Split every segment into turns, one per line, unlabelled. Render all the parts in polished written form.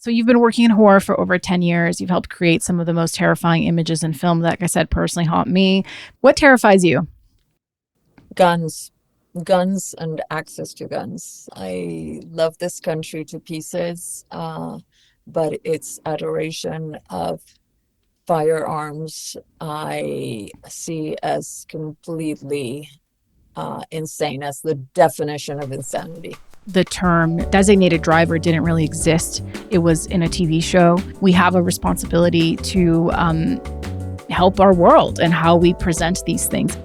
So you've been working in horror for over 10 years. You've helped create some of the most terrifying images in film that, like I said, personally haunt me. What terrifies you?
Guns, guns and access to guns. I love this country to pieces, but its adoration of firearms I see as completely insane, as the definition of insanity.
The term designated driver didn't really exist. It was in a TV show. We have a responsibility to help our world and how we present these things.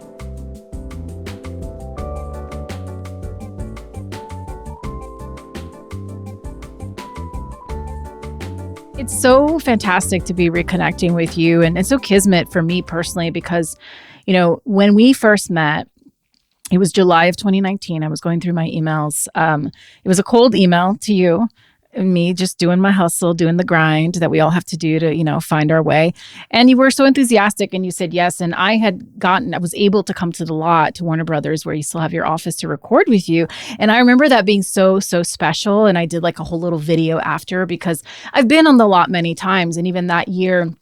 It's so fantastic to be reconnecting with you. And it's so kismet for me personally, because, when we first met, it was July of 2019. I was going through my emails. It was a cold email to you and me, just doing my hustle, doing the grind that we all have to do to, find our way. And you were so enthusiastic and you said yes. And I was able to come to the lot to Warner Brothers, where you still have your office, to record with you. And I remember that being so, so special. And I did like a whole little video after, because I've been on the lot many times. And even that year,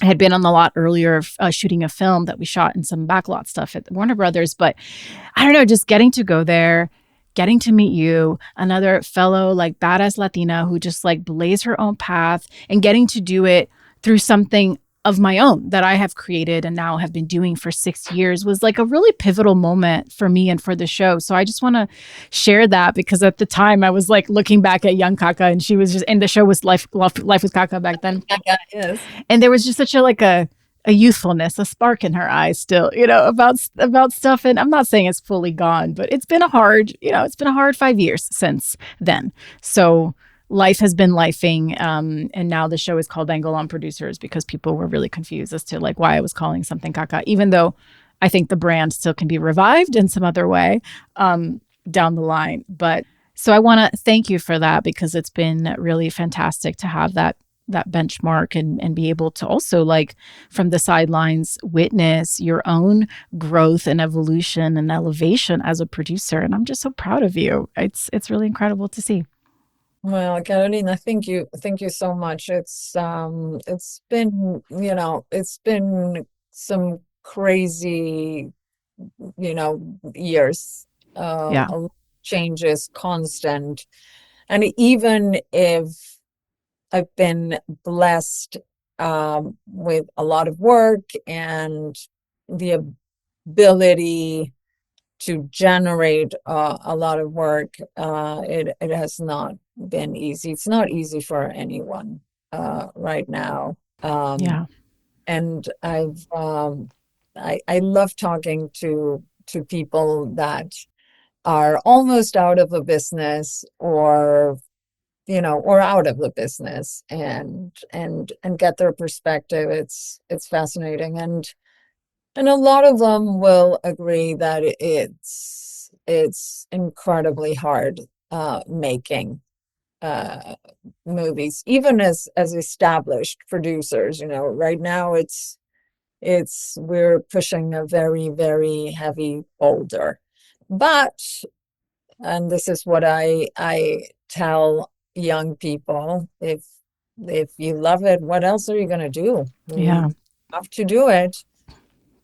I had been on the lot earlier shooting a film that we shot and some backlot stuff at Warner Brothers. But I don't know, just getting to go there, getting to meet you, another fellow like badass Latina who just like blazed her own path, and getting to do it through something of my own that I have created and now have been doing for 6 years, was like a really pivotal moment for me and for the show. So I just want to share that, because at the time I was like looking back at young Kaka, and she was just, and the show was Life with Kaka back then.
Yeah, yes.
And there was just such a youthfulness, a spark in her eyes still, about stuff. And I'm not saying it's fully gone, but it's been it's been a hard 5 years since then. So life has been lifing. And now the show is called Angle on Producers, because people were really confused as to like why I was calling something Kaka, even though I think the brand still can be revived in some other way down the line. But so I want to thank you for that, because it's been really fantastic to have that benchmark, and be able to also, like, from the sidelines, witness your own growth and evolution and elevation as a producer. And I'm just so proud of you. It's really incredible to see.
Well, Carolina, thank you so much. It's been, it's been some crazy, years,
Yeah.
a lot of changes, constant. And even if I've been blessed with a lot of work and the ability to generate a lot of work, it has not been easy. It's not easy for anyone right now.
Yeah.
And I love talking to people that are almost out of a business, or out of the business, and get their perspective. It's fascinating. And a lot of them will agree that it's incredibly hard making uh movies, even as established producers. Right now it's we're pushing a very, very heavy boulder. But, and this is what I tell young people, if you love it, what else are you going to do?
Yeah.
You have to do it.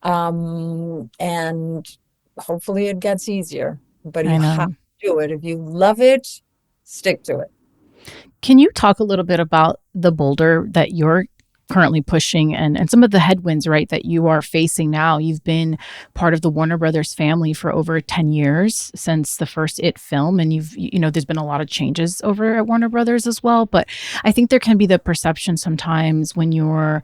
And hopefully it gets easier, but
I
you have
know.
to do it. If you love it, stick to it.
Can you talk a little bit about the boulder that you're currently pushing, and some of the headwinds, right, that you are facing now? You've been part of the Warner Brothers family for over 10 years since the first It film, and there's been a lot of changes over at Warner Brothers as well. But I think there can be the perception sometimes when you're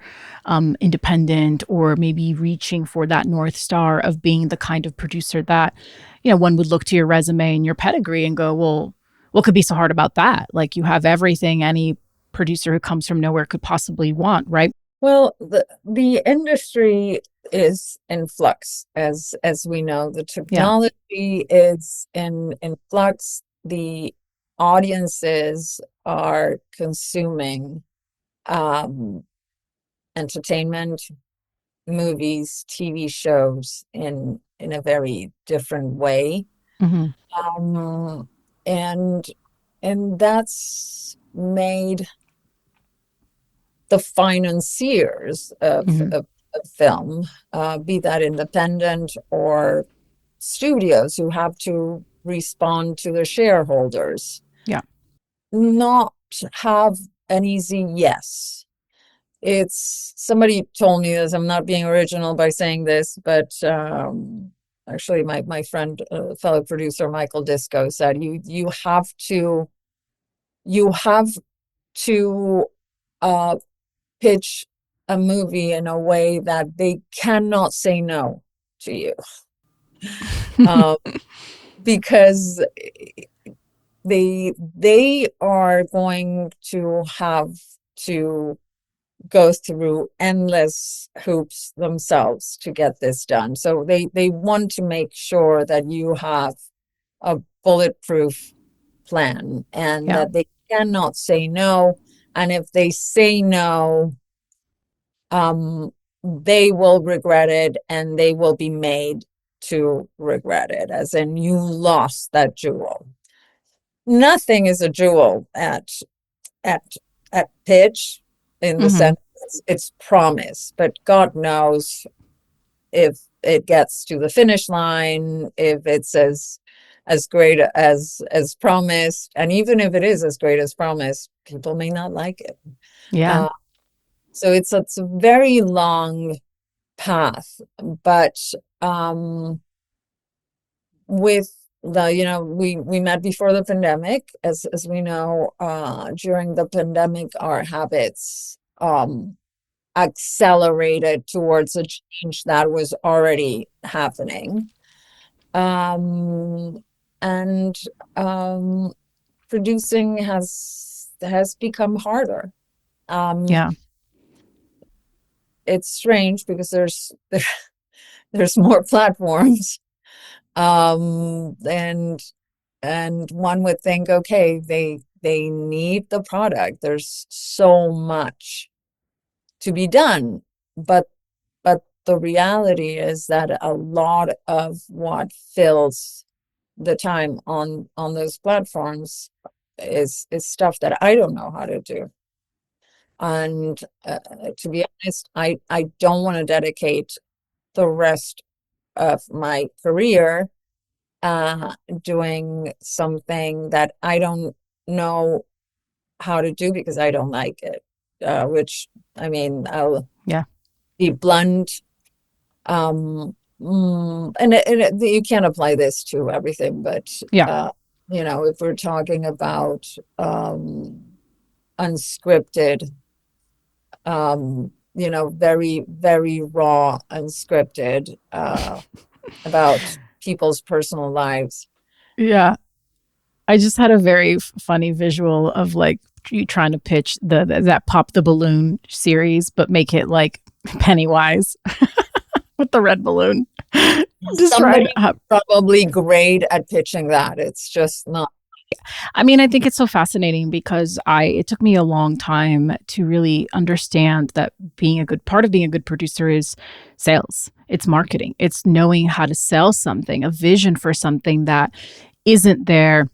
independent, or maybe reaching for that North Star of being the kind of producer that, one would look to your resume and your pedigree and go, well, what could be so hard about that? Like, you have everything any producer who comes from nowhere could possibly want, right?
Well, the industry is in flux, as we know. The
Yeah.
technology is in flux. The audiences are consuming um, entertainment, movies, TV shows in a very different way.
Hmm.
Um, and and that's made the financiers
Hmm.
of film, be that independent or studios who have to respond to their shareholders,
Yeah.
not have an easy yes. It's somebody told me this. I'm not being original by saying this, but actually, my friend, fellow producer Michael Disco said you have to uh, pitch a movie in a way that they cannot say no to you, uh, because they are going to have to go through endless hoops themselves to get this done. So they want to make sure that you have a bulletproof plan and
Yeah.
that they cannot say no. And if they say no, um, they will regret it and they will be made to regret it, as in you lost that jewel. Nothing is a jewel at at pitch, in the
Hmm.
sense it's promise, but God knows if it gets to the finish line, if it's as great as promised, and even if it is as great as promised, people may not like it.
Yeah.
Uh, so it's a very long path, but um, with we met before the pandemic, as we know. During the pandemic, our habits accelerated towards a change that was already happening. um and Producing has become harder. um
Yeah.
it's strange because there's more platforms, and one would think, okay, they need the product. There's so much to be done, but the reality is that a lot of what fills the time on those platforms is stuff that I don't know how to do. And to be honest, I don't want to dedicate the rest of my career doing something that I don't know how to do because I don't like it. Which, I mean, I'll
Yeah.
be blunt. You can't apply this to everything, but
Yeah.
uh, if we're talking about unscripted, very, very raw, unscripted, about people's personal lives.
Yeah. I just had a very funny visual of like you trying to pitch that Pop the Balloon series, but make it like Pennywise with the red balloon. Just trying
Somebody
to have,
probably great at pitching that. It's just not.
I mean, I think it's so fascinating because it took me a long time to really understand that being a good part of being a good producer is sales. It's marketing. It's knowing how to sell something, a vision for something that isn't there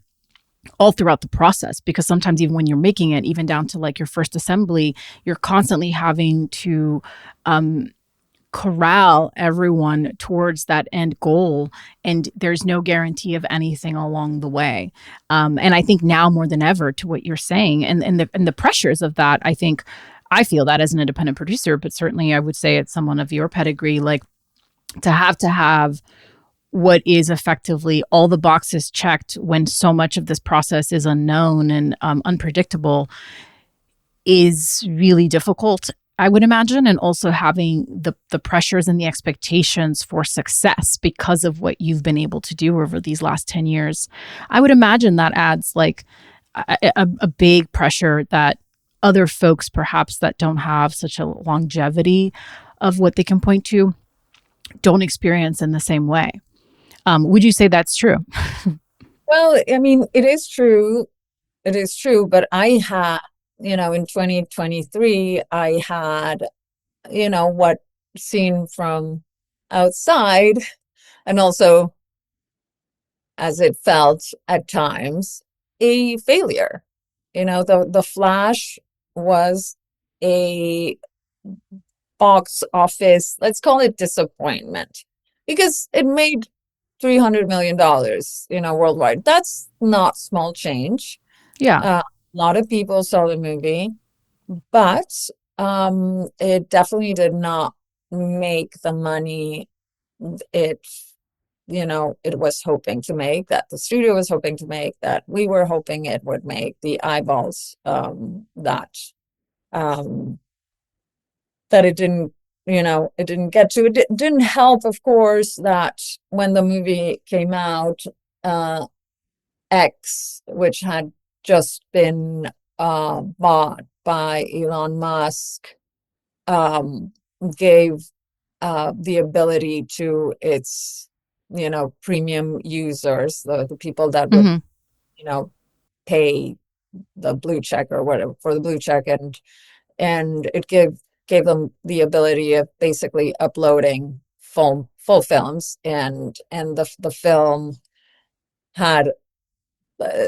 all throughout the process, because sometimes even when you're making it, even down to like your first assembly, you're constantly having to um, corral everyone towards that end goal, and there's no guarantee of anything along the way. And I think now more than ever, to what you're saying, and the pressures of that, I think I feel that as an independent producer, but certainly I would say it's someone of your pedigree, like to have what is effectively all the boxes checked when so much of this process is unknown and unpredictable is really difficult, I would imagine. And also having the pressures and the expectations for success because of what you've been able to do over these last 10 years. I would imagine that adds like a big pressure that other folks perhaps that don't have such a longevity of what they can point to don't experience in the same way. Would you say that's true?
Well, I mean, it is true. It is true, but I had, in 2023, I had, what seen from outside, and also as it felt at times, a failure. The flash was a box office, let's call it disappointment, because it made $300 million, worldwide. That's not small change.
Yeah.
A lot of people saw the movie, but it definitely did not make the money it it was hoping to make, that the studio was hoping to make, that we were hoping it would make, the eyeballs um that it didn't get to. It didn't help, of course, that when the movie came out, uh X, which had just been bought by Elon Musk, um gave the ability to its premium users, the people that would
Hmm.
you know pay the blue check or whatever for the blue check, and it gave them the ability of basically uploading full films, and the film had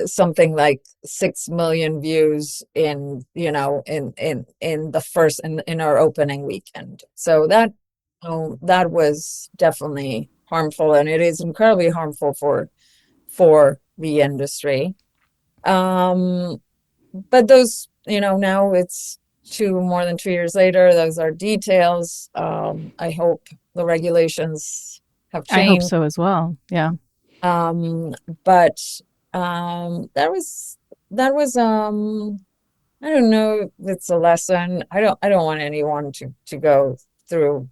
something like 6 million views in the first in our opening weekend. So that was definitely harmful, and it is incredibly harmful for the industry. um but those, now it's more than 2 years later, those are details. I hope the regulations have
I hope
changed.
so as well. Yeah.
um but that was I don't know if it's a lesson. I don't want anyone to go through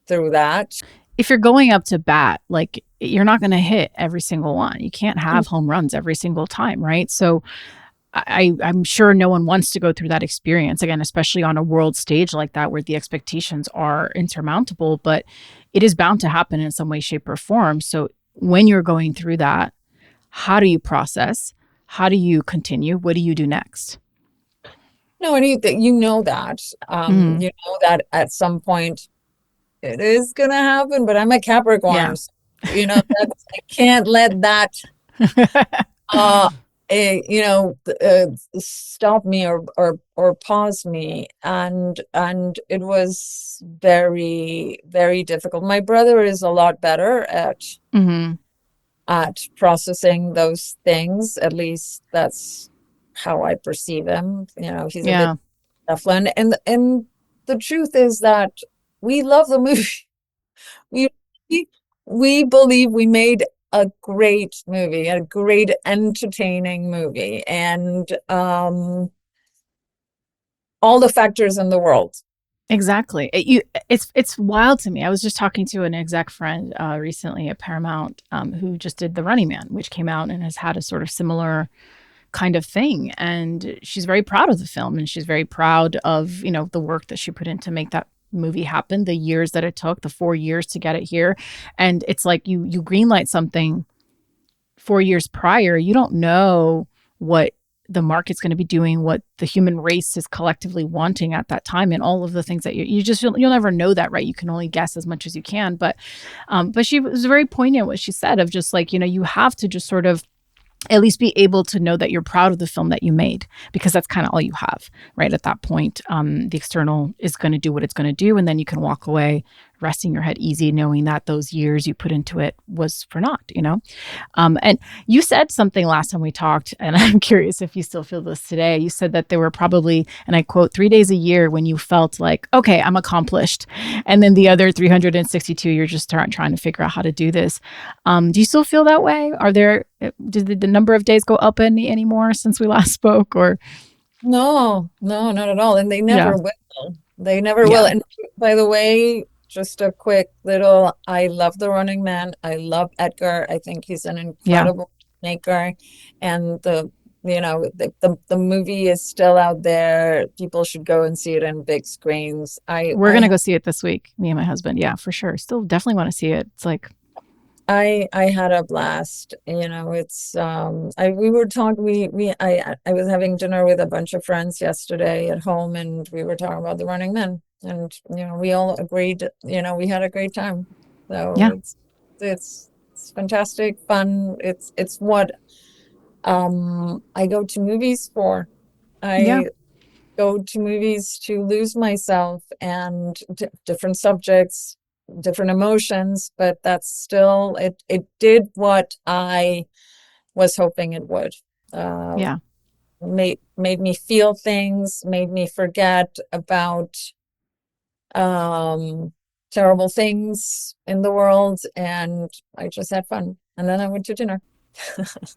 that.
If you're going up to bat, like you're not going to hit every single one. You can't have home runs every single time, right? So I'm sure no one wants to go through that experience again, especially on a world stage like that where the expectations are insurmountable, but it is bound to happen in some way, shape, or form. So when you're going through that, how do you process? How do you continue? What do you do next?
No, and that
Mm,
at some point it is gonna happen, but I'm a
yeah.
Capricorn, so, I can't let that uh stop me or pause me. And it was very, very difficult. My brother is a lot better
Hmm.
at processing those things. At least that's how I perceive him. He's a bit
Yeah,
Eflin. And the truth is that we love the movie. We we we believe we made a great movie, a great entertaining movie, and all the factors in the world.
exactly. It's wild to me. I was just talking to an exec friend recently at Paramount who just did The Running Man, which came out and has had a sort of similar kind of thing. And she's very proud of the film, and she's very proud of the work that she put in to make that movie happen, the years that it took, the 4 years to get it here. And it's like you greenlight something 4 years prior, you don't know what the market's going to be doing, what the human race is collectively wanting at that time, and all of the things that you just you'll never know that, right? You can only guess as much as you can. But she was very poignant what she said of just like you have to just sort of at least be able to know that you're proud of the film that you made, because that's kind of all you have right at that point. The external is going to do what it's going to do, and then you can walk away resting your head easy knowing that those years you put into it was for naught. And you said something last time we talked, and I'm curious if you still feel this today. You said that there were probably, and I quote, 3 days a year when you felt like, okay, I'm accomplished. And then the other 362, you're just trying to figure out how to do this. Do you still feel that way? Did the number of days go up anymore since we last spoke? Or,
No, no, not at all. And they
yeah,
never will. They never will.
yeah,
And by the way, just a quick little, I love The Running Man. I love Edgar. I think he's an
yeah.
incredible maker. And the movie is still out there. People should go and see it in big screens.
We're going to go see it this week, me and my husband. Yeah, for sure. Still definitely want to see it. It's like,
I had a blast. It's I we were talking we I was having dinner with a bunch of friends yesterday at home, and we were talking about The Running Man, and we all agreed, we had a great time. So
yeah,
it's fantastic fun. It's what I go to movies for.
yeah.
I go to movies to lose myself and different subjects, different emotions, but that's still it did what I was hoping it would. Uh,
Yeah.
made me feel things, made me forget about um terrible things in the world, and I just had fun. And then I went to dinner.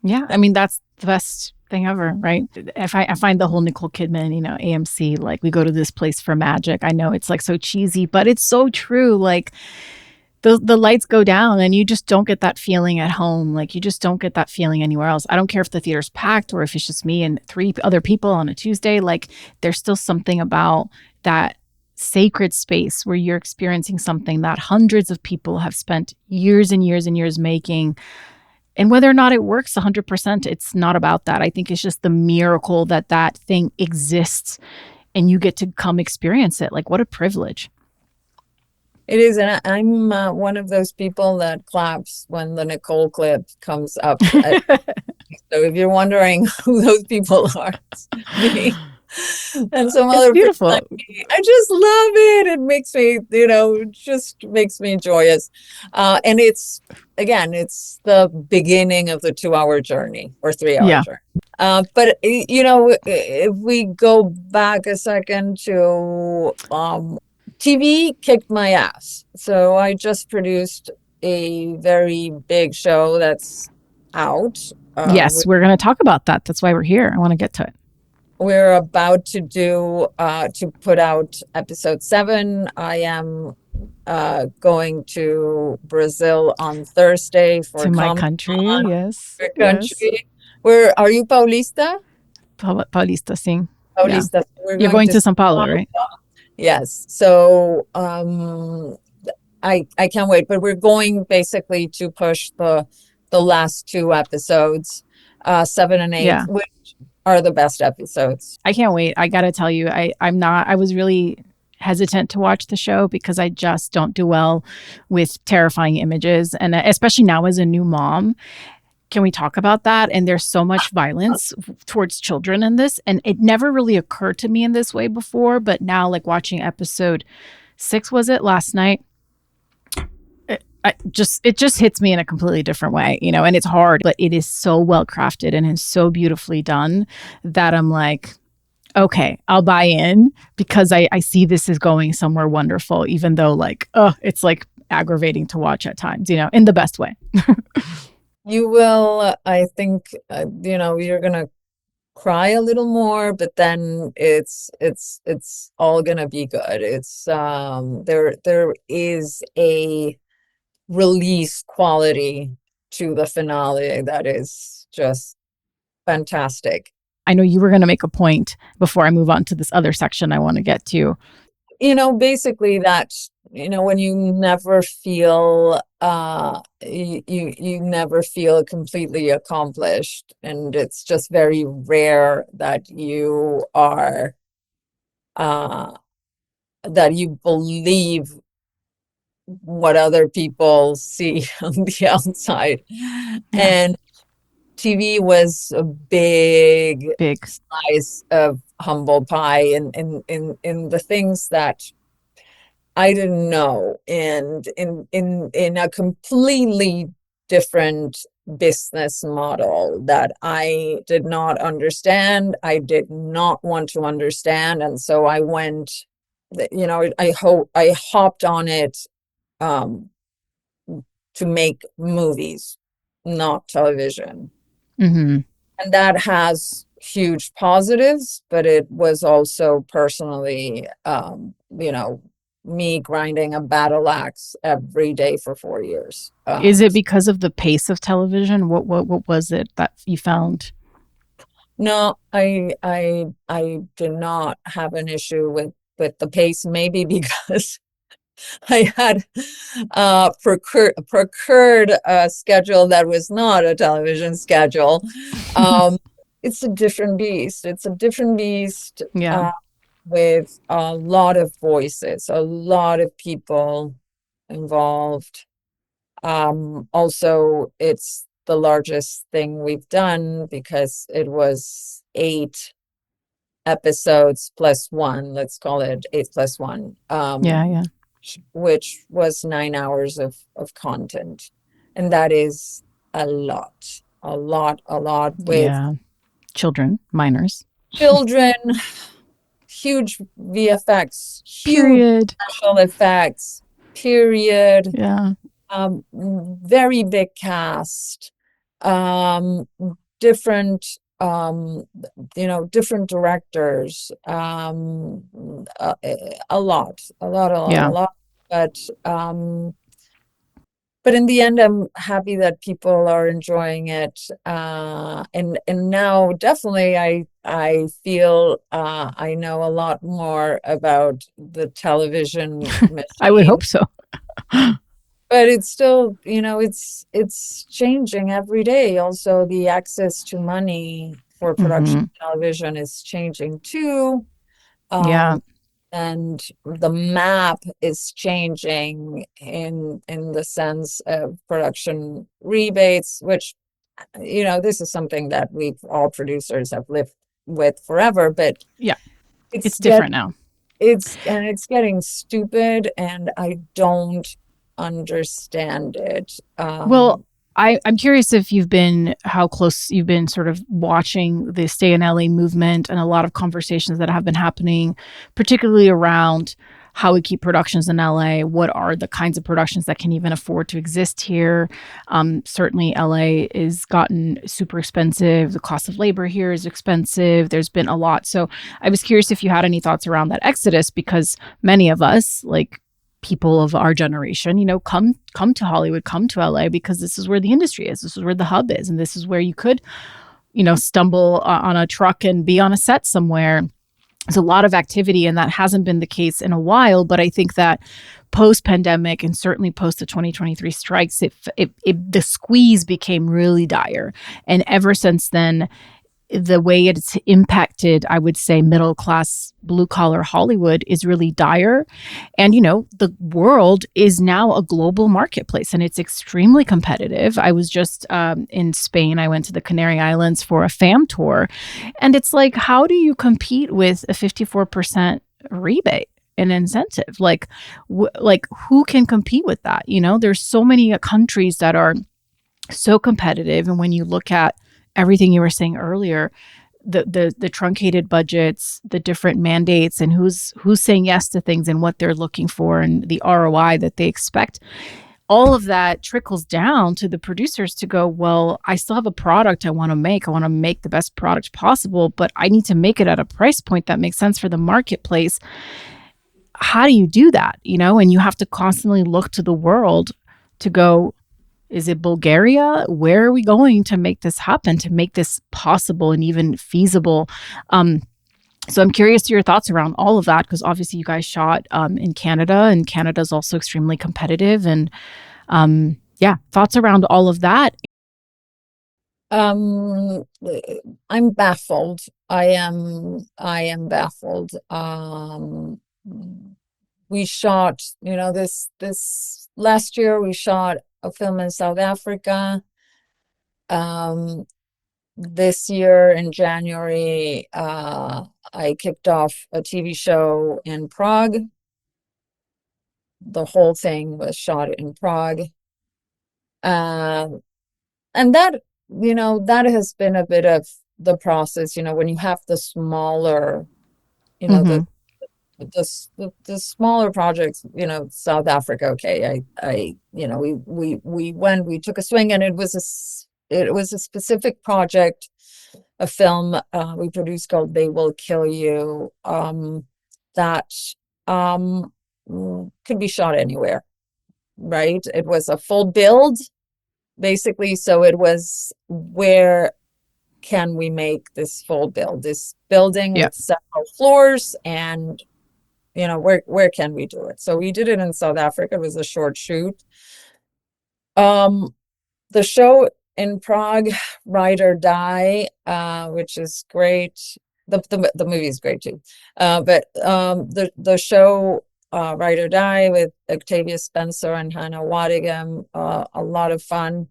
Yeah. I mean, that's the best thing ever, right? I find the whole Nicole Kidman, AMC, like we go to this place for magic. I know it's like so cheesy, but it's so true. Like the lights go down and you just don't get that feeling at home. Like you just don't get that feeling anywhere else. I don't care if the theater's packed or if it's just me and three other people on a Tuesday. Like there's still something about that sacred space where you're experiencing something that hundreds of people have spent years and years and years making. And whether or not it works 100%, it's not about that. I think it's just the miracle that that thing exists and you get to come experience it. Like, what a privilege.
It is, and I'm one of those people that claps when the Nicole clip comes up. So if you're wondering who those people are, it's me and some
It's
other people like
beautiful.
me. I just love it. It makes me, it just makes me joyous. And it's the beginning of the 2 hour journey or 3 hour
Yeah.
journey. But if we go back a second to TV kicked my ass. So I just produced a very big show that's out.
Yes, we're going to talk about that. That's why we're here. I want to get to it.
We're about to put out episode 7. I am going to Brazil on Thursday for
To my
Comic
country.
Con,
Yes.
your
Yes.
country. Where are you, Paulista?
Paulista, sim. Yeah.
Paulista. We're
You're
going
going
to
to Sao Paulo,
São
right?
Paulo. Yes. So I can't wait, but we're going basically to push the last 2 episodes, 7 and 8,
Yeah.
which are the best episodes.
I can't wait. I got to tell you, I was really hesitant to watch the show because I just don't do well with terrifying images. And especially now as a new mom, can we talk about that? And there's so much violence towards children in this. And it never really occurred to me in this way before. But now, like watching episode 6, was it last night? It just hits me in a completely different way, and it's hard, but it is so well crafted and is so beautifully done that I'm like, okay, I'll buy in because I see this is going somewhere wonderful, even though like, it's like aggravating to watch at times, in the best way.
You will, I think, you're gonna cry a little more, but then it's all gonna be good. It's there is a release quality to the finale that is just fantastic.
I know you were going to make a point before I move on to this other section I want to get to.
Basically that, when you never feel you never feel completely accomplished, and it's just very rare that you are uh that you believe what other people see on the outside.
Yeah,
And TV was a big
big.
slice of humble pie in the things that I didn't know, and in a completely different business model that I did not understand. I did not want to understand, and so I went. I hopped on it um, to make movies, not television.
Mm-hmm.
And that has huge positives, but it was also personally, me grinding a battle axe every day for 4 years.
Is it because of the pace of television? What was it that you found?
No, I did not have an issue with the pace, maybe because I had procured a schedule that was not a television schedule. Um, it's a different beast. It's a different beast
Yeah.
with a lot of voices, a lot of people involved. Also, it's the largest thing we've done because it was 8 episodes plus one, let's call it 8 plus 1,
Yeah, yeah.
which was 9 hours of content. And that is a lot with
Yeah. Children, minors.
children, huge VFX, huge
Period.
special effects, period.
Yeah.
Very big cast, um, different, different directors, a lot, a
Yeah.
lot. But but in the end, I'm happy that people are enjoying it. And now definitely I feel I know a lot more about the television
I would hope
machine.
so.
But it's still, it's changing every day. Also, the access to money for production
Hmm.
television is changing too.
Yeah.
Um, and the map is changing in the sense of production rebates, which, this is something that we've all producers have lived with forever, but
Yeah.
it's
It's
get
different now.
it's getting stupid, and I don't understand it.
Well, I'm curious if how close you've been sort of watching the Stay in LA movement and a lot of conversations that have been happening, particularly around how we keep productions in LA. What are the kinds of productions that can even afford to exist here? Certainly, LA is gotten super expensive. The cost of labor here is expensive. There's been a lot. So I was curious if you had any thoughts around that exodus, because many of us, like people of our generation, come to Hollywood, come to LA because this is where the industry is. This is where the hub is. And this is where you could, stumble on a truck and be on a set somewhere. There's a lot of activity, and that hasn't been the case in a while. But I think that post pandemic, and certainly post the 2023 strikes, the squeeze became really dire. And ever since then, the way it's impacted, I would say, middle class, blue collar Hollywood is really dire. And, the world is now a global marketplace, and it's extremely competitive. I was just in Spain. I went to the Canary Islands for a fam tour. And it's like, how do you compete with a 54% rebate? An incentive, like who can compete with that? There's so many countries that are so competitive, and when you look at everything you were saying earlier, the truncated budgets, the different mandates, and who's saying yes to things and what they're looking for, and the ROI that they expect, all of that trickles down to the producers to go, well, I still have a product I want to make. I want to make the best product possible, but I need to make it at a price point that makes sense for the marketplace. How do you do that? And you have to constantly look to the world to go, is it Bulgaria? Where are we going to make this happen, to make this possible and even feasible? So I'm curious to your thoughts around all of that, because obviously you guys shot in Canada, and Canada is also extremely competitive. And yeah, thoughts around all of that.
um, I'm baffled. I am baffled. We shot, this last year we shot a film in South Africa. Um, this year in January, I kicked off a TV show in Prague. The whole thing was shot in Prague. Um, and that has been a bit of the process, when you have the smaller, you know,
Mm-hmm.
the smaller projects, South Africa. Okay, we took a swing, and it was a specific project, a film we produced called They Will Kill You, that could be shot anywhere, right? It was a full build, basically. So it was, where can we make this full build, this building
Yeah.
with several floors, and where can we do it? So we did it in South Africa. It was a short shoot. Um, the show in Prague, Ride or Die, which is great. The movie is great too. But the show, Ride or Die, with Octavia Spencer and Hannah Waddingham, a lot of fun.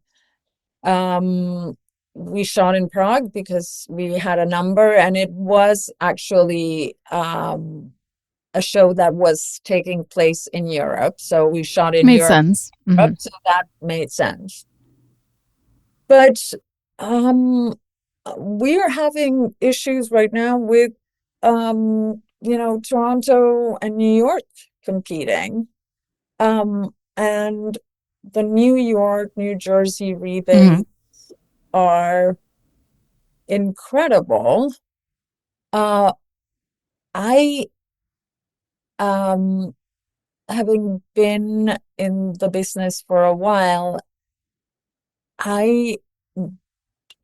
Um, we shot in Prague because we had a number, and it was actually a show that was taking place in Europe. So we shot in
Made
Europe,
sense. Hmm.
so that made sense. But um, we're having issues right now with, Toronto and New York competing. And the New York, New Jersey
Hmm.
rebates are incredible. Uh, I, um, having been in the business for a while, I,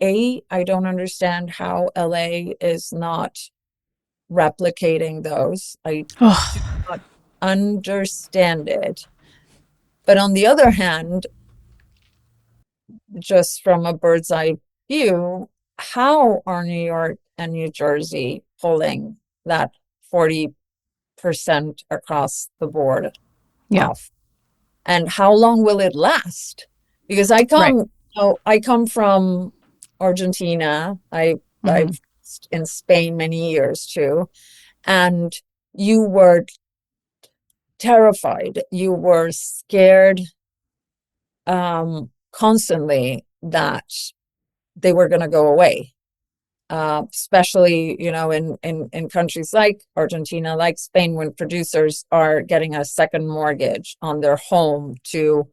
I don't understand how LA is not replicating those. I do
Oh,
not understand it. But on the other hand, just from a bird's eye view, how are New York and New Jersey pulling that 40% across the board
yeah.
off? And how long will it last? Because
Right.
I come from Argentina.
Hmm.
I've in Spain many years too. And you were terrified. You were scared constantly that they were going to go away. Especially, in countries like Argentina, like Spain, when producers are getting a second mortgage on their home to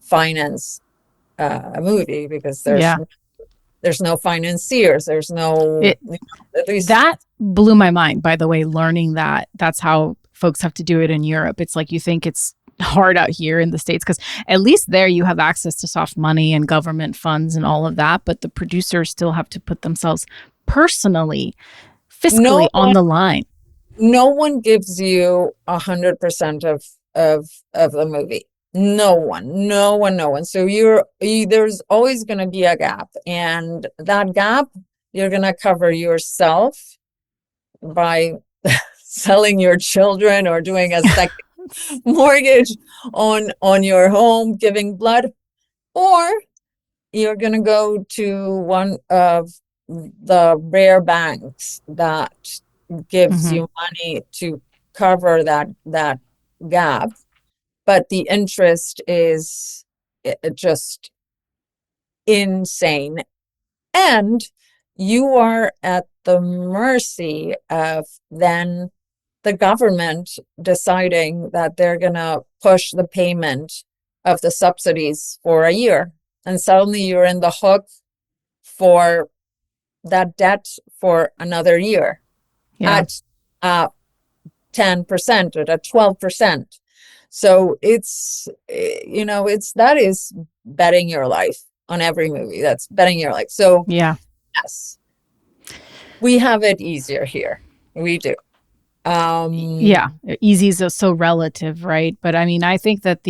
finance a movie because
Yeah.
there's no financiers, there's no,
It
at least
That blew my mind, by the way, learning that that's how folks have to do it in Europe. It's like you think it's hard out here in the States because at least there you have access to soft money and government funds and all of that. But the producers still have to put themselves personally, fiscally
no
on
one
the line.
no one gives you 100% of the movie. No one. So there's always going to be a gap, and that gap you're going to cover yourself by selling your children or doing a second mortgage on your home, giving blood, or you're going to go to one of the rare banks that gives
Mm-hmm.
you money to cover that gap, but the interest is just insane, and you are at the mercy of then the government deciding that they're going to push the payment of the subsidies for a year, and suddenly you're in the hook for that debt for another year
Yeah.
at 10% or at 12%. So that is betting your life on every movie. That's betting your life. So
Yeah.
yes, we have it easier here. We do.
Yeah. Easy is so relative, right? But I mean, I think that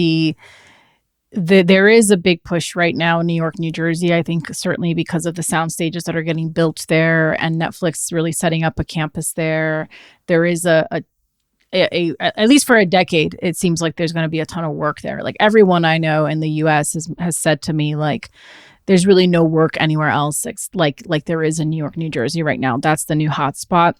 there is a big push right now in New York, New Jersey. I think certainly because of the sound stages that are getting built there and Netflix really setting up a campus there. There is at least for a decade, it seems like there's going to be a ton of work there. Like everyone I know in the U.S. has said to me, like, there's really no work anywhere else like there is in New York, New Jersey right now. That's the new hotspot.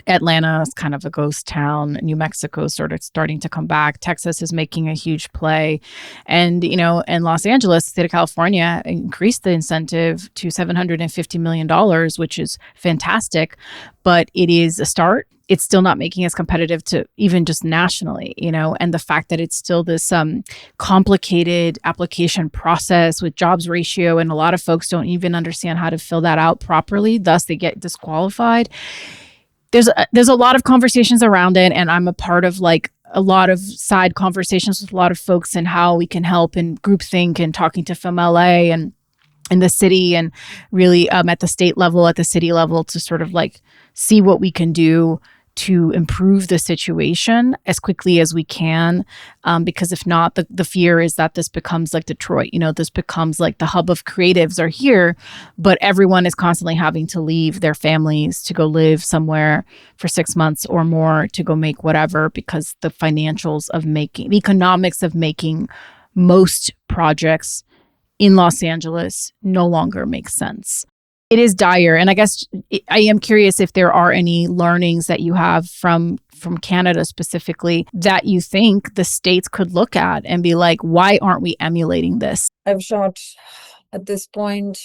Atlanta is kind of a ghost town. New Mexico is sort of starting to come back. Texas is making a huge play. And, in Los Angeles, the state of California increased the incentive to $750 million, which is fantastic. But it is a start. It's still not making us competitive to even just nationally, and the fact that it's still this complicated application process with jobs ratio. And a lot of folks don't even understand how to fill that out properly. Thus, they get disqualified. There's a lot of conversations around it, and I'm a part of like a lot of side conversations with a lot of folks and how we can help and groupthink and talking to Film LA and in the city and really at the state level, at the city level to sort of like see what we can do to improve the situation as quickly as we can. Because if not, the fear is that this becomes like Detroit, this becomes like the hub of creatives are here, but everyone is constantly having to leave their families to go live somewhere for 6 months or more to go make whatever, because the economics of making most projects in Los Angeles no longer makes sense. It is dire. And I guess I am curious if there are any learnings that you have from Canada specifically that you think the States could look at and be like, why aren't we emulating this?
I've shot at this point,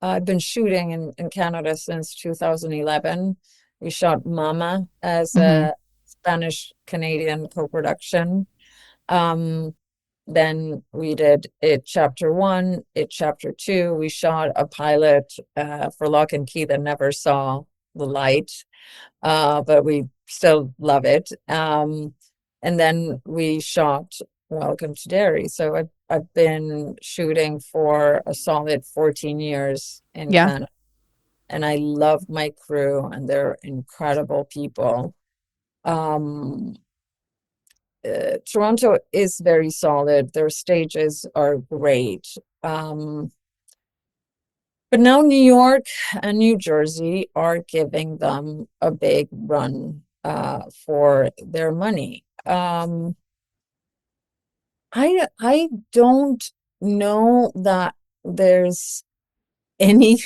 I've been shooting in Canada since 2011. We shot Mama as
Mm-hmm.
a Spanish Canadian co-production. Then we did It Chapter 1, It Chapter 2. We shot a pilot for Lock and Key that never saw the light, but we still love it. And then we shot Welcome to Derry. So I've been shooting for a solid 14 years in
Yeah.
Canada, and I love my crew, and they're incredible people. Um, Toronto is very solid. Their stages are great. But now New York and New Jersey are giving them a big run for their money. I don't know that there's any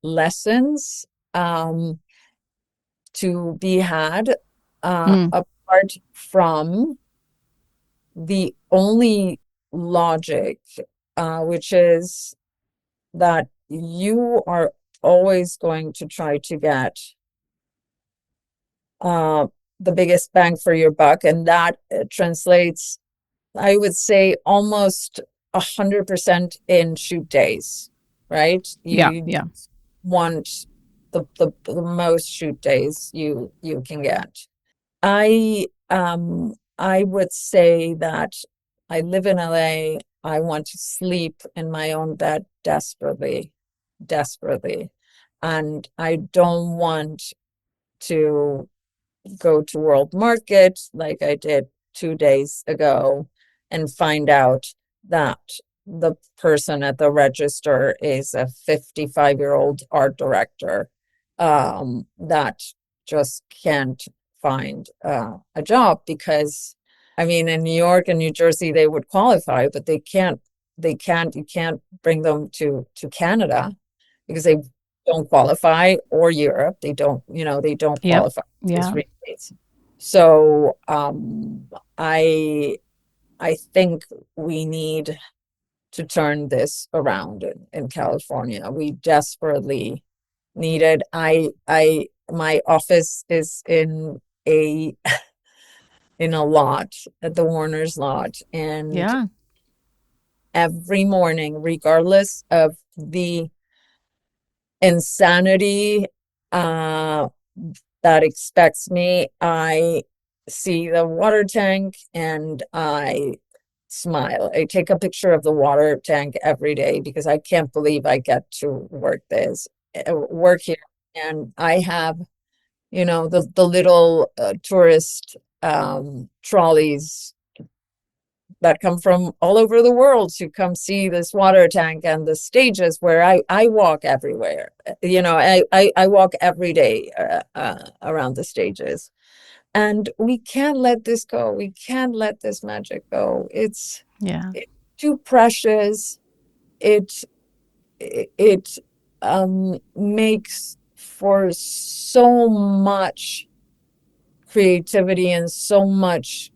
lessons to be had
Mm.
apart from the only logic, which is that you are always going to try to get uh, the biggest bang for your buck, and that translates, I would say, almost 100% in shoot days, right?
Yeah.
You
Yeah.
want the most shoot days you can get. I would say that I live in LA. I want to sleep in my own bed desperately, desperately. And I don't want to go to World Market like I did 2 days ago and find out that the person at the register is a 55-year-old art director that just can't find a job because, I mean, in New York and New Jersey they would qualify, but you can't bring them to Canada because they don't qualify, or Europe. They don't
Yep.
qualify these
Yeah.
rebates. So I think we need to turn this around in California. We desperately need it. My office is a in a lot at the Warner's lot, and
Yeah.
every morning, regardless of the insanity that expects me, I see the water tank and I smile. I take a picture of the water tank every day because I can't believe I get to work here. And I have, the little tourist trolleys that come from all over the world to come see this water tank and the stages where I walk everywhere. I walk every day around the stages. And we can't let this go. We can't let this magic go.
Yeah.
It's too precious. It makes for so much creativity and so much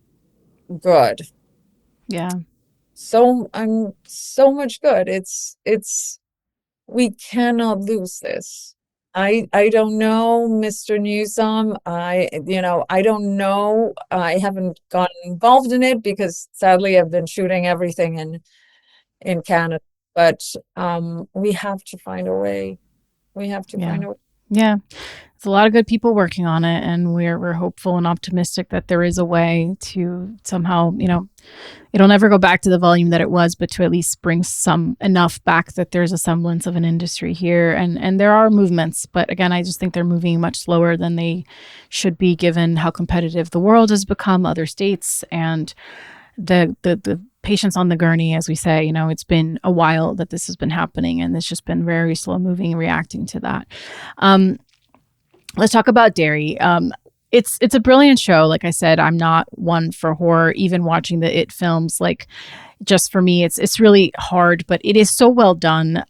good.
Yeah.
So much good. It's we cannot lose this. I don't know, Mr. Newsom. I don't know. I haven't gotten involved in it because sadly I've been shooting everything in Canada. But we have to find a way. We have to
Yeah.
find a way.
Yeah. There's a lot of good people working on it, and we're hopeful and optimistic that there is a way to somehow, it'll never go back to the volume that it was, but to at least bring some enough back that there's a semblance of an industry here. And there are movements, but again, I just think they're moving much slower than they should be, given how competitive the world has become, other states, and the patience on the gurney, as we say. It's been a while that this has been happening, and it's just been very slow moving and reacting to that. Let's talk about Derry. It's a brilliant show. Like I said, I'm not one for horror. Even watching the It films, like, just for me, it's really hard, but it is so well done.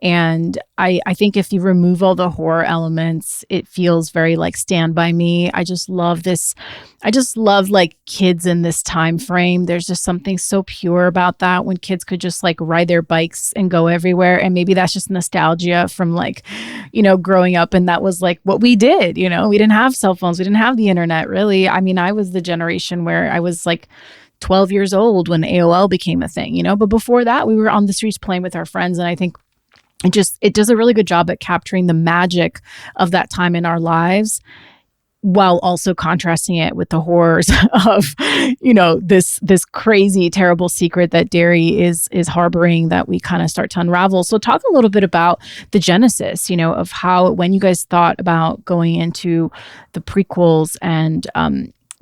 And I think if you remove all the horror elements, it feels very like Stand By Me. I just love this. I just love like kids in this time frame. There's just something so pure about that when kids could just like ride their bikes and go everywhere. And maybe that's just nostalgia from like, growing up. And that was like what we did. We didn't have cell phones. We didn't have the internet really. I mean, I was the generation where I was like 12 years old when AOL became a thing, but before that we were on the streets playing with our friends. And I think it does a really good job at capturing the magic of that time in our lives while also contrasting it with the horrors of this crazy terrible secret that Derry is harboring that we kind of start to unravel. So talk a little bit about the genesis of how, when you guys thought about going into the prequels and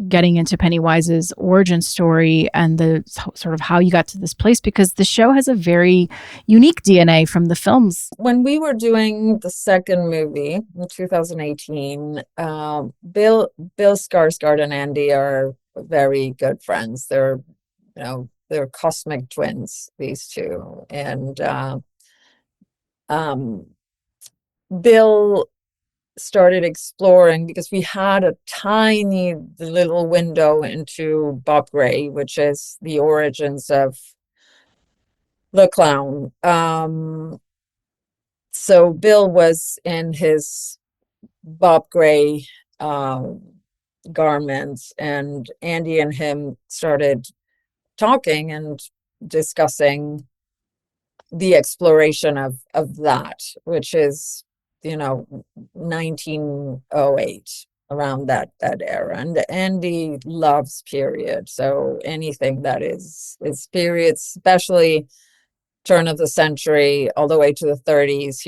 getting into Pennywise's origin story and the sort of how you got to this place, because the show has a very unique DNA from the films.
When we were doing the second movie in 2018, Bill Skarsgård and Andy are very good friends. They're cosmic twins, these two. And Bill started exploring, because we had a tiny little window into Bob Gray, which is the origins of the clown. So Bill was in his Bob Gray garments, and Andy and him started talking and discussing the exploration of that, which is 1908, around that era. And Andy loves period, so anything that is period, especially turn of the century all the way to the 30s,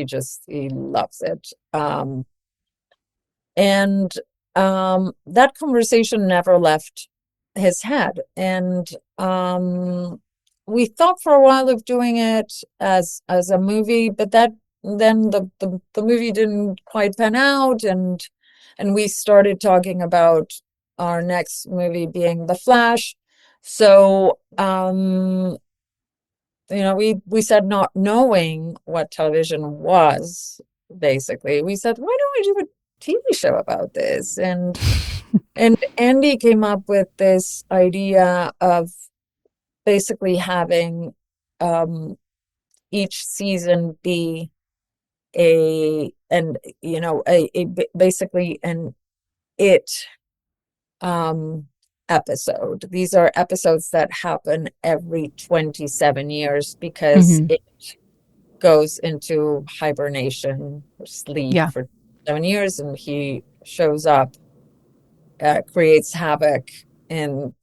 he loves it. And that conversation never left his head. And we thought for a while of doing it as a movie, but then the movie didn't quite pan out, and we started talking about our next movie being The Flash. So we said, not knowing what television was, basically, we said, why don't we do a TV show about this? And Andy came up with this idea of basically having each season be basically an it episode. These are episodes that happen every 27 years, because
Mm-hmm.
it goes into hibernation or sleep
Yeah.
for 7 years, and he shows up, creates havoc, and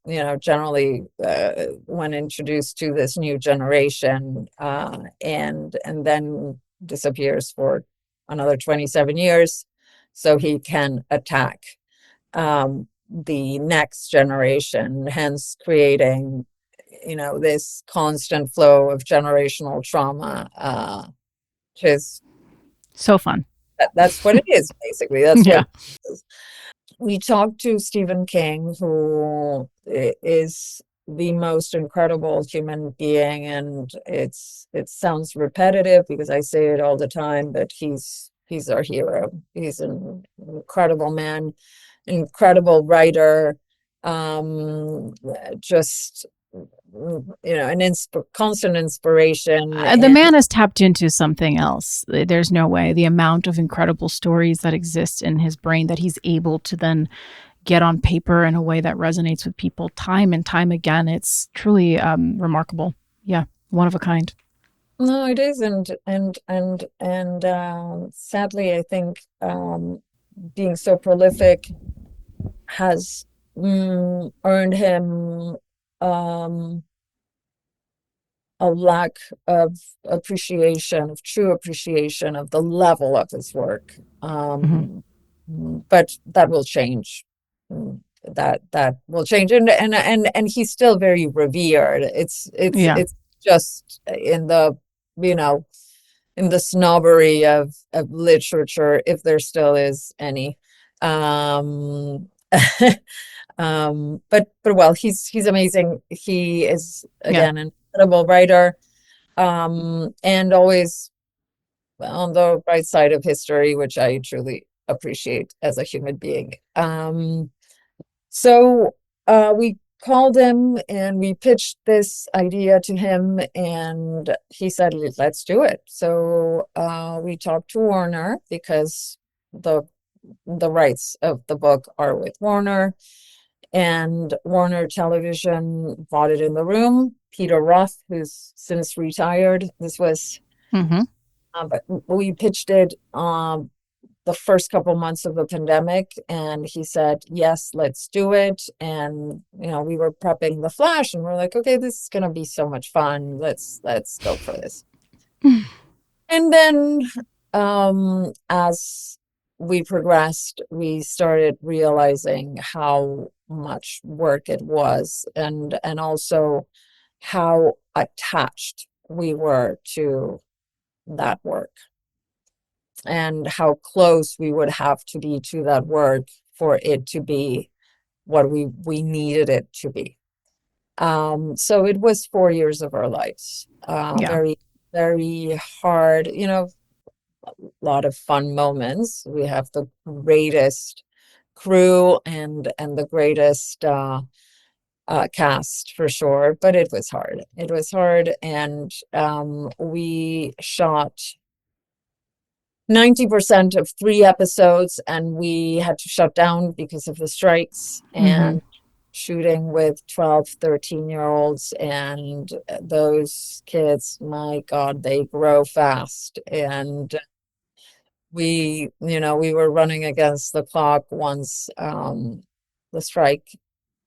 generally when introduced to this new generation, and then disappears for another 27 years, so he can attack the next generation, hence creating this constant flow of generational trauma, which is
So fun.
that's what it is, basically. That's
Yeah.
what it is. We talked to Stephen King, who is the most incredible human being, and it sounds repetitive because I say it all the time, but he's our hero. He's an incredible man, incredible writer, just constant inspiration.
The
And
man has tapped into something else. There's no way. The amount of incredible stories that exist in his brain that he's able to then get on paper in a way that resonates with people time and time again. It's truly remarkable. Yeah, one of a kind.
no, it is. And sadly, I think being so prolific has earned him um, a lack of appreciation, of true appreciation of the level of his work.
Mm-hmm.
But that will change. That will change, and he's still very revered.
Yeah.
It's just in the you know in the snobbery of literature, if there still is any. But well, he's amazing. He is
Yeah.
again an incredible writer, and always on the right side of history, which I truly appreciate as a human being. So we called him and we pitched this idea to him, and he said, "Let's do it." So we talked to Warner because the the rights of the book are with Warner, and Warner Television bought it in the room. Peter Roth, who's since retired, this was,
Mm-hmm.
but we pitched it the first couple months of the pandemic, and he said, "Yes, let's do it." And we were prepping the Flash, and we're like, "Okay, this is gonna be so much fun. Let's go for this." And then, as we progressed, we started realizing how much work it was, and also how attached we were to that work, and how close we would have to be to that work for it to be what we needed it to be. So it was 4 years of our lives.
Yeah.
Very, very hard, a lot of fun moments. We have the greatest crew and the greatest cast for sure, but it was hard. It was hard, and we shot 90% of 3 episodes, and we had to shut down because of the strikes,
Mm-hmm.
and shooting with 12, 13-year olds, and those kids, my God, they grow fast. And we were running against the clock once the strike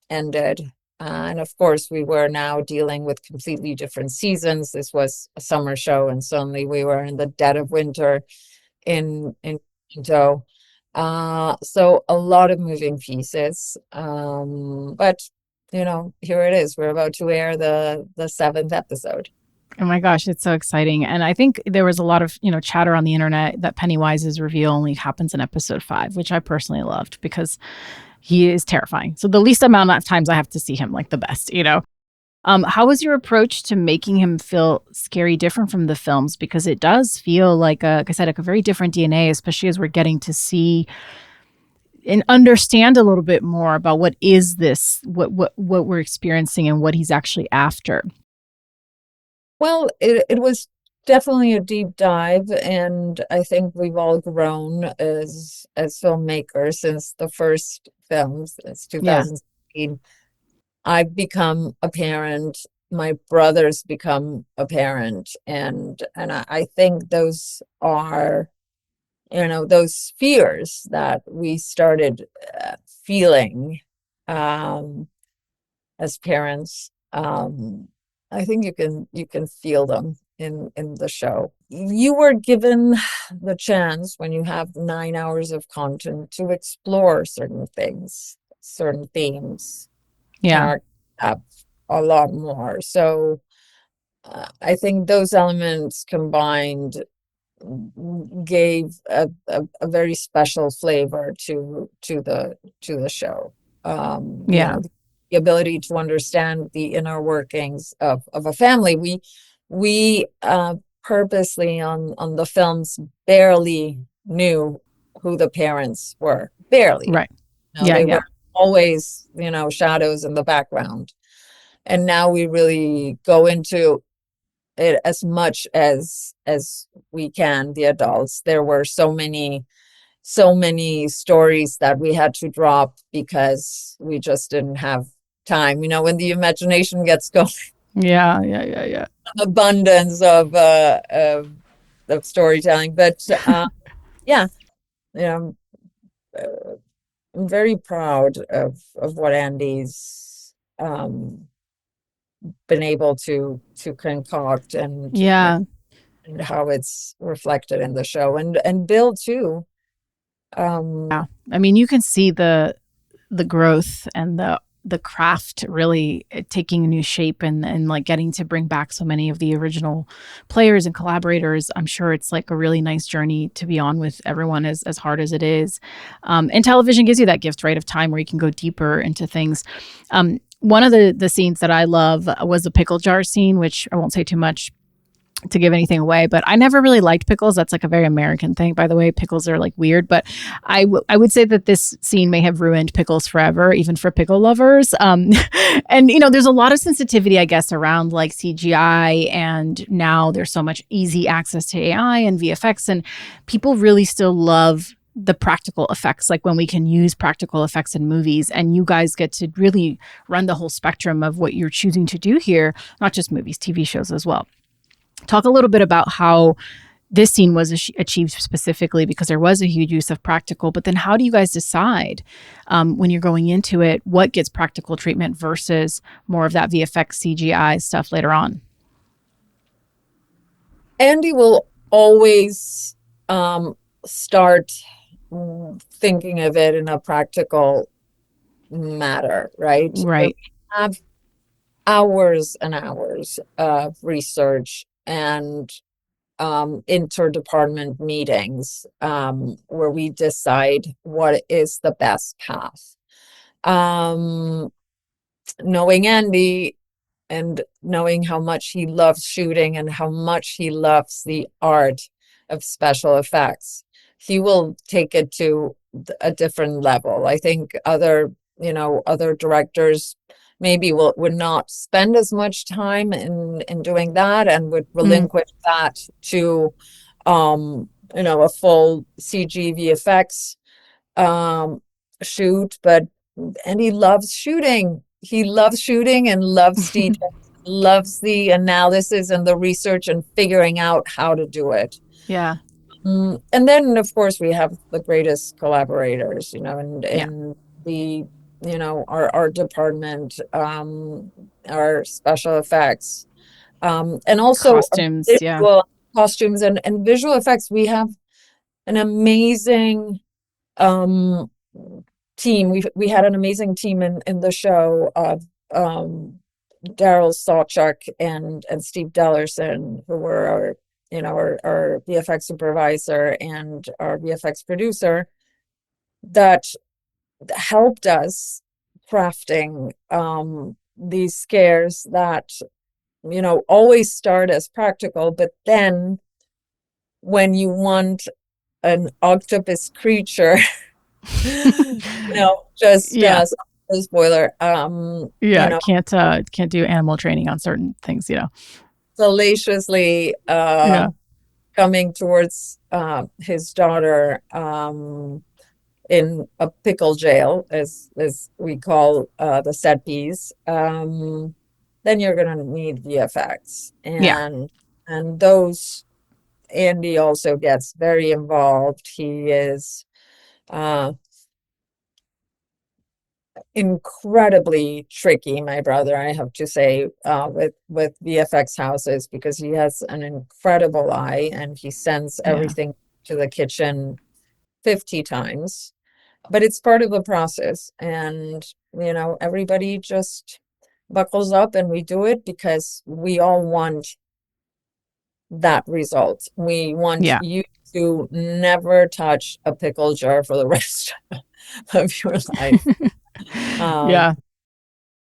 ended. And of course, we were now dealing with completely different seasons. This was a summer show, and suddenly we were in the dead of winter in Toronto. So a lot of moving pieces. But here it is. We're about to air the seventh episode.
Oh my gosh, it's so exciting. And I think there was a lot of, chatter on the internet that Pennywise's reveal only happens in episode 5, which I personally loved because he is terrifying. So the least amount of times I have to see him, like the best. How was your approach to making him feel scary different from the films? Because it does feel like I said, like a very different DNA, especially as we're getting to see and understand a little bit more about what is this, what we're experiencing and what he's actually after.
Well, it was definitely a deep dive, and I think we've all grown as filmmakers since the first films. It's
Yeah.
2016. I've become a parent. My brother's become a parent, and I think those are, those fears that we started feeling um, as parents. I think you can feel them in the show. You were given the chance when you have 9 hours of content to explore certain things, certain themes,
Yeah.
character depth a lot more. So I think those elements combined gave a very special flavor to the show.
Yeah.
The ability to understand the inner workings of a family. We purposely on the films barely knew who the parents were. Barely.
Right. Yeah.
They
Yeah.
were always, shadows in the background. And now we really go into it as much as we can, the adults. There were so many stories that we had to drop because we just didn't have time. When the imagination gets going,
Yeah. Yeah. Yeah. Yeah.
abundance of storytelling. But yeah, you know, uh, I'm very proud of what Andy's been able to concoct,
Yeah.
and how it's reflected in the show, and Bill too. Um,
I mean, you can see the growth and the the craft really taking a new shape and like getting to bring back so many of the original players and collaborators. I'm sure it's like a really nice journey to be on with everyone, as hard as it is. And television gives you that gift, right, of time where you can go deeper into things. One of the scenes that I love was the pickle jar scene, which I won't say too much to give anything away, but I never really liked pickles. That's like a very American thing, by the way. Pickles are like weird, but I would say that this scene may have ruined pickles forever, even for pickle lovers. And, there's a lot of sensitivity, I guess, around like CGI. And now there's so much easy access to AI and VFX, and people really still love the practical effects, like when we can use practical effects in movies, and you guys get to really run the whole spectrum of what you're choosing to do here, not just movies, TV shows as well. Talk a little bit about how this scene was achieved specifically, because there was a huge use of practical, but then how do you guys decide when you're going into it, what gets practical treatment versus more of that VFX CGI stuff later on?
Andy will always start thinking of it in a practical matter, right?
Right.
We have hours and hours of research and interdepartment meetings where we decide what is the best path. Knowing Andy and knowing how much he loves shooting and how much he loves the art of special effects, he will take it to a different level. I think other directors maybe would not spend as much time in doing that and would relinquish that to a full CG VFX shoot. But and he loves shooting. He loves shooting and loves details, loves the analysis and the research and figuring out how to do it.
Yeah.
And then, of course, we have the greatest collaborators, and
Yeah.
the our department, our special effects, and also our
Costumes. Yeah.
visual costumes and visual effects. We have an amazing um team. We had an amazing team in the show of Daryl Sawchuk and Steve Dellerson, who were our VFX supervisor and our VFX producer, that helped us crafting these scares that always start as practical, but then when you want an octopus creature, just
Yeah.
a spoiler,
Yeah. Can't do animal training on certain things,
salaciously
Yeah.
coming towards his daughter in a pickle jail, as we call the set piece, then you're going to need VFX.
Yeah.
And those, Andy also gets very involved. He is incredibly tricky, my brother, I have to say, with VFX houses, because he has an incredible eye and he sends
Yeah.
everything to the kitchen 50 times. But it's part of the process, and everybody just buckles up and we do it because we all want that result. We want
Yeah.
you to never touch a pickle jar for the rest of your life.
Yeah.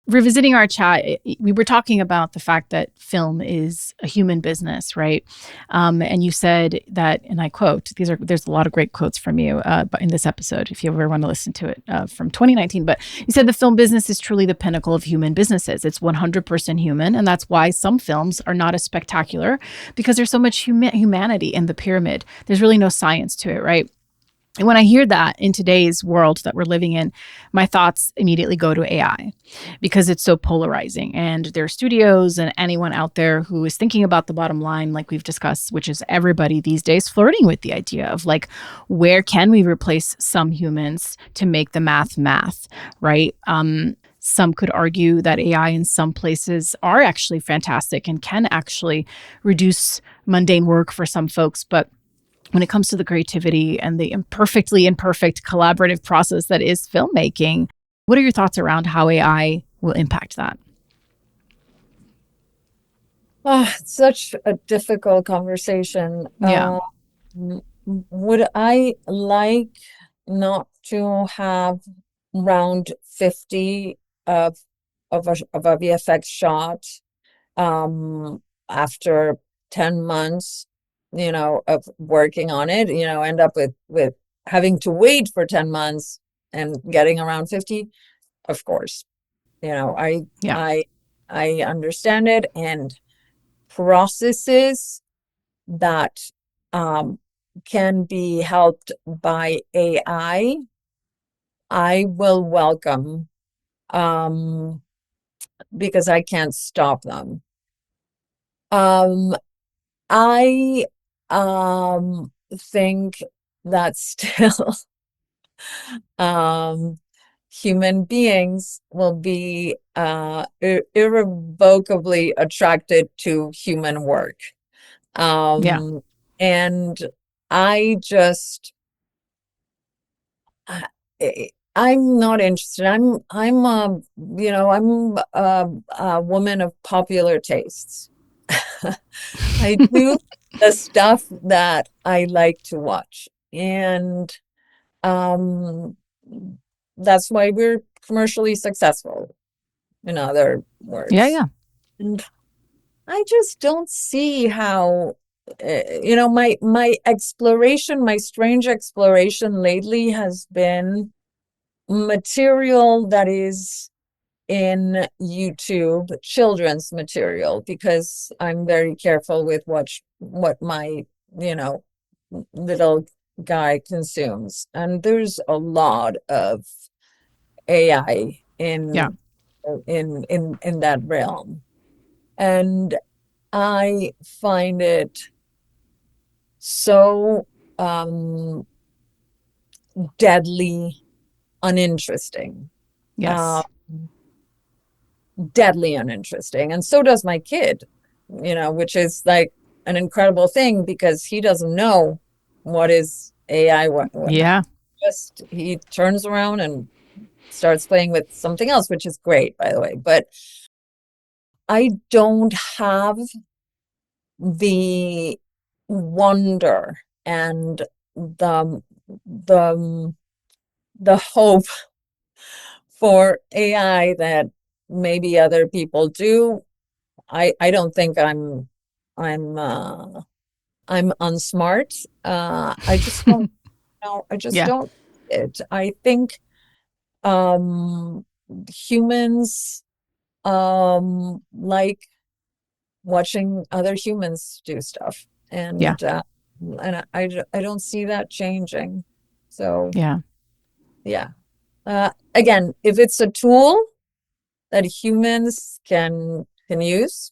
Revisiting our chat, we were talking about the fact that film is a human business, right? And you said that, and I quote, there's a lot of great quotes from you in this episode, if you ever want to listen to it, from 2019. But you said the film business is truly the pinnacle of human businesses. It's 100% human. And that's why some films are not as spectacular, because there's so much humanity in the pyramid. There's really no science to it, right? And when I hear that in today's world that we're living in, my thoughts immediately go to AI, because it's so polarizing. And there are studios and anyone out there who is thinking about the bottom line, like we've discussed, which is everybody these days flirting with the idea of like, where can we replace some humans to make the math, right? Some could argue that AI in some places are actually fantastic and can actually reduce mundane work for some folks. But when it comes to the creativity and the imperfect collaborative process that is filmmaking, What are your thoughts around how AI will impact that?
Oh, it's such a difficult conversation.
Yeah.
Would I like not to have round 50 of of a VFX shot after 10 months, of working on it, end up with having to wait for 10 months and getting around 50? Of course. You know, I
Yeah.
I I understand it, and processes that can be helped by I will welcome, um, because I can't stop them. Um, I think that still um, human beings will be irrevocably attracted to human work.
Yeah.
Um, and I just I, I'm not interested. I'm a woman of popular tastes. I do the stuff that I like to watch, and um, that's why we're commercially successful, in other
Yeah.
words.
Yeah.
And I just don't see how, my strange exploration lately has been material that is in YouTube, children's material, because I'm very careful with what my, you know, little guy consumes. And there's a lot of AI
Yeah.
in that realm. And I find it so um deadly uninteresting. Um
Yes.
Deadly uninteresting. And so does my kid, which is like an incredible thing because he doesn't know what is AI. What
Yeah.
just he turns around and starts playing with something else, which is great, by the way. But I don't have the wonder and the the hope for AI that maybe other people do. I don't think I'm I'm unsmart. I just don't know. I just
Yeah.
don't it. I think um humans like watching other humans do stuff,
Yeah.
and I don't see that changing. So
Yeah.
yeah. Again, if it's a tool that humans can use,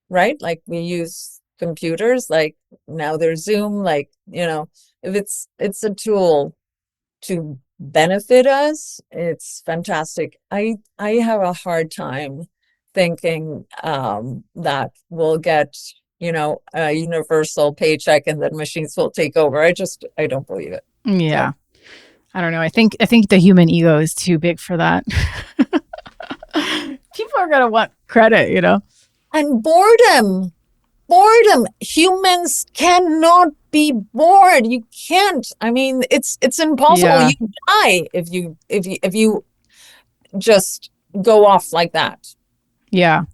right? Like we use computers, like now there's Zoom, like, if it's a tool to benefit us, it's fantastic. I have a hard time thinking that we'll get, a universal paycheck and then machines will take over. I don't believe it. So,
Yeah. I don't know. I think the human ego is too big for that. People are gonna want credit, you know?
and boredom. Humans cannot be bored. You can't. I mean, it's impossible. You
Yeah.
die if you just go off like that.
Yeah.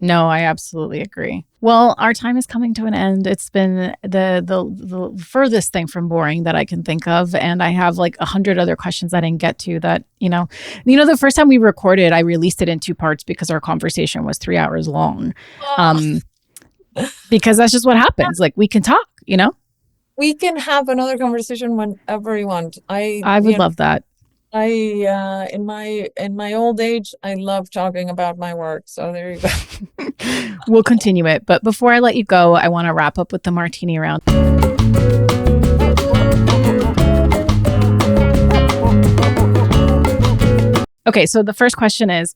No, I absolutely agree. Well, our time is coming to an end. It's been the furthest thing from boring that I can think of, and I have like 100 other questions I didn't get to. That the first time we recorded, I released it in two parts because our conversation was 3 hours long.
Oh,
Um, because that's just what happens. Like we can talk.
we can have another conversation whenever you want.
I would love that.
In my old age, I love talking about my work. So there you go.
We'll continue it, but before I let you go, I want to wrap up with the martini round. Okay, so the first question is,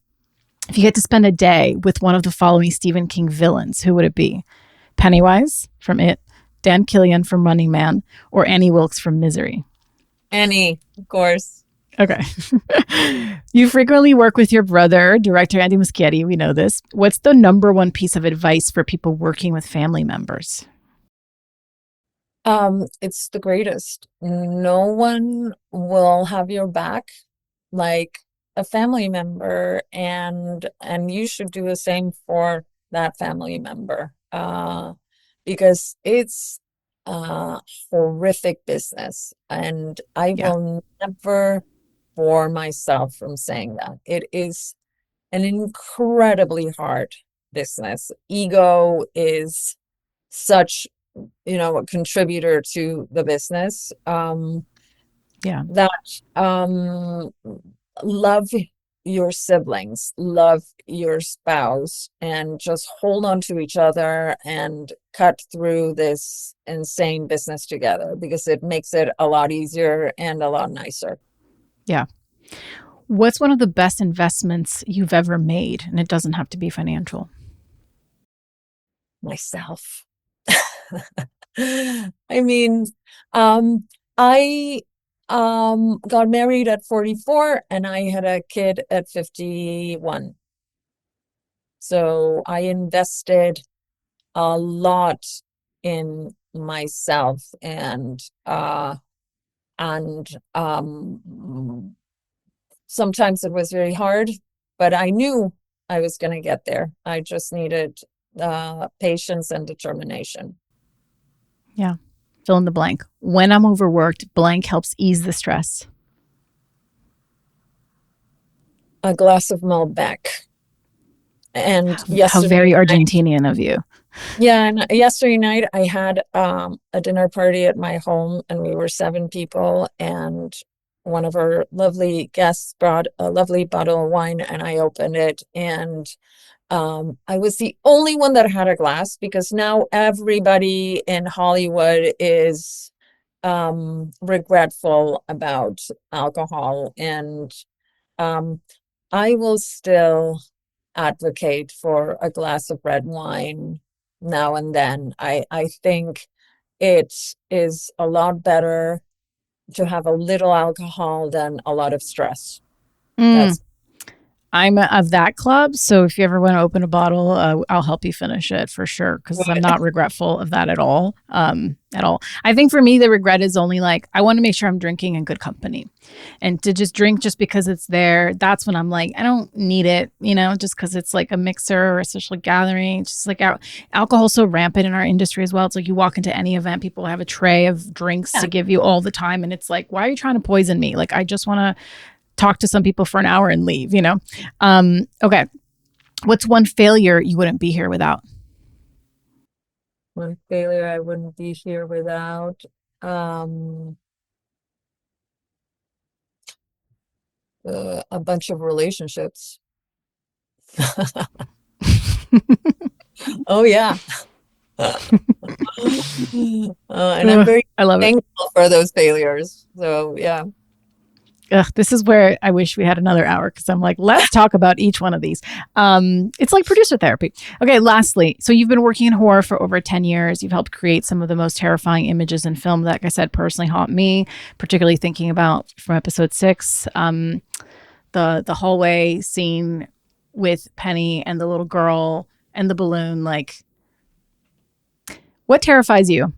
if you get to spend a day with one of the following Stephen King villains, who would it be? Pennywise from It, Dan Killian from Running Man, or Annie Wilkes from Misery?
Annie, of course.
Okay. You frequently work with your brother, director Andy Muschietti. We know this. What's the number one piece of advice for people working with family members?
It's the greatest. No one will have your back like a family member, and you should do the same for that family member. Because it's horrific business, and I
Yeah.
will never bore myself from saying that. It is an incredibly hard business. Ego is such, a contributor to the business.
Yeah.
That um love your siblings, love your spouse, and just hold on to each other and cut through this insane business together, because it makes it a lot easier and a lot nicer.
Yeah. What's one of the best investments you've ever made? And it doesn't have to be financial.
Myself. I mean, um, I got married at 44 and I had a kid at 51. So I invested a lot in myself, and sometimes it was very hard, but I knew I was going to get there. I just needed patience and determination.
Yeah. Fill in the blank. When I'm overworked, blank helps ease the stress.
A glass of Malbec. And
How
yesterday
very
night,
Argentinian of you.
yeah, and yesterday night I had a dinner party at my home, and we were 7 people, and one of our lovely guests brought a lovely bottle of wine, and I opened it, and I was the only one that had a glass, because now everybody in Hollywood is regretful about alcohol, and um I will still advocate for a glass of red wine now and then. I think it is a lot better to have a little alcohol than a lot of stress.
Mm,
That's
I'm of that club. So if you ever want to open a bottle, I'll help you finish it for sure. Because I'm
good.
not regretful of that at all. At all. I think for me, the regret is only like, I want to make sure I'm drinking in good company. And to just drink just because it's there, that's when I'm like, I don't need it, just because it's like a mixer or a social gathering. It's just like alcohol's so rampant in our industry as well. It's like you walk into any event, people have a tray of drinks
Yeah.
to give you all the time. And it's like, why are you trying to poison me? Like, I just want to talk to some people for an hour and leave. Okay. What's one failure you wouldn't be here without?
One failure I wouldn't be here without. Um, a bunch of relationships. Oh yeah. And I'm very
I love it.
thankful for those failures. So yeah.
Ugh, this is where I wish we had another hour because I'm like, let's talk about each one of these. It's like producer therapy. Okay, lastly, so you've been working in horror for over 10 years. You've helped create some of the most terrifying images in film that, like I said, personally haunt me, particularly thinking about from episode 6, the hallway scene with Penny and the little girl and the balloon. Like, what terrifies you?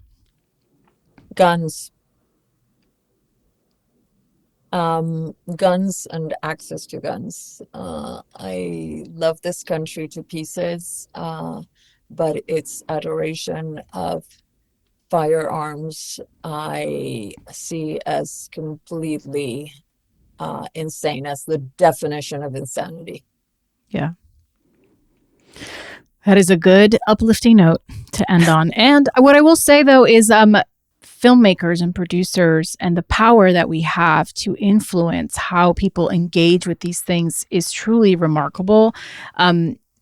Guns. Guns and access to guns. I love this country to pieces, but its adoration of firearms I see as completely insane, as the definition of insanity.
Yeah. That is a good uplifting note to end on. And what I will say though is filmmakers and producers and the power that we have to influence how people engage with these things is truly remarkable.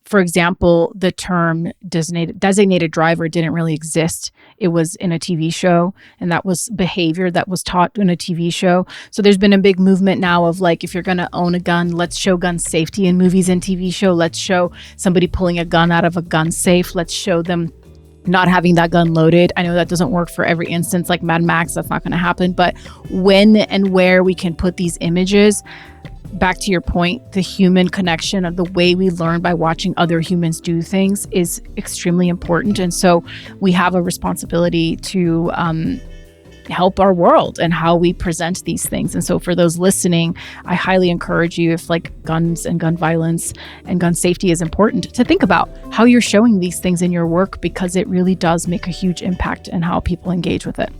For example, the term designated driver didn't really exist. It was in a TV show, and that was behavior that was taught in a TV show. So there's been a big movement now of like, if you're going to own a gun, let's show gun safety in movies and TV show. Let's show somebody pulling a gun out of a gun safe. Let's show them not having that gun loaded. I know that doesn't work for every instance, like Mad Max, that's not going to happen. But when and where we can put these images, back to your point, the human connection of the way we learn by watching other humans do things is extremely important. And so we have a responsibility to help our world and how we present these things. And so for those listening, I highly encourage you, if like guns and gun violence and gun safety is important, to think about how you're showing these things in your work, because it really does make a huge impact in how people engage with it.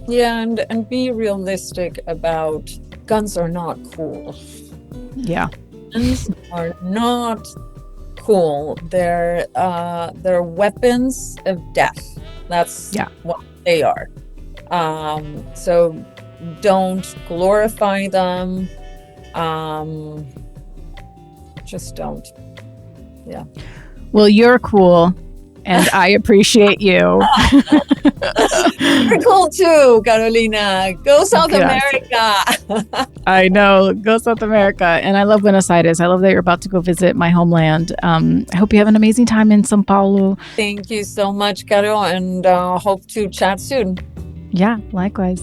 Yeah, and be realistic about guns are not cool.
Yeah.
Guns are not cool. They're weapons of death. That's what they are. So don't glorify them. Just don't. Yeah.
Well, you're cool, and I appreciate you.
You're cool too, Carolina. Go South America.
I know. Go South America. And I love Buenos Aires. I love that you're about to go visit my homeland. I hope you have an amazing time in São Paulo.
Thank you so much, Caro, and hope to chat soon.
Yeah, likewise.